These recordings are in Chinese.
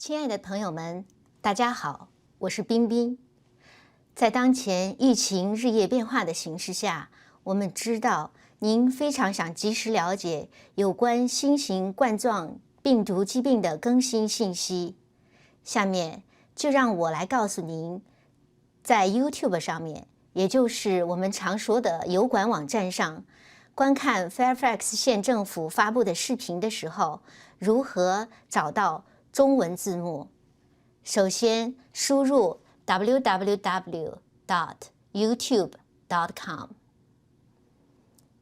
亲爱的朋友们，大家好，我是冰冰。在当前疫情日夜变化的形势下，我们知道您非常想及时了解有关新型冠状病毒疾病的更新信息。下面就让我来告诉您，在 YouTube 上面，也就是我们常说的油管网站上，观看 Fairfax 县政府发布的视频的时候，如何找到中文字幕。首先输入 www.youtube.com，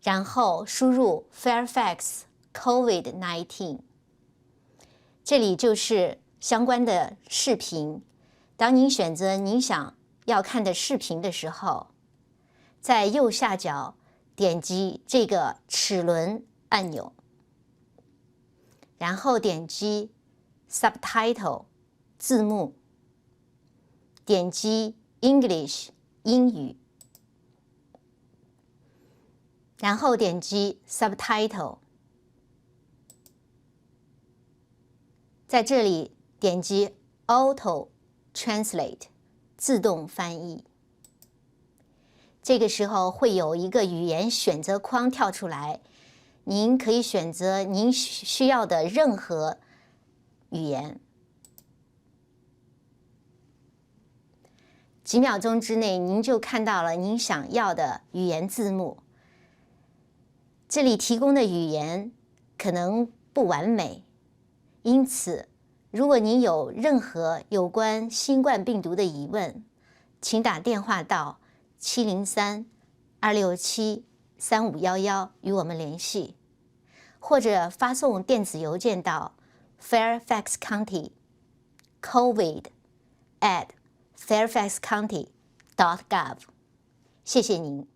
然后输入 Fairfax COVID-19， 这里就是相关的视频。当您选择您想要看的视频的时候，在右下角点击这个齿轮按钮，然后点击 Subtitle 字幕，点击 English 英语，然后点击 Subtitle， 在这里点击 Auto Translate 自动翻译。这个时候会有一个语言选择框跳出来，您可以选择您需要的任何语言。几秒钟之内，您就看到了您想要的语言字幕。这里提供的语言可能不完美，因此，如果您有任何有关新冠病毒的疑问，请打电话到703-267-3511与我们联系，或者发送电子邮件到 Fairfax County COVID@fairfaxcounty.gov。谢谢您。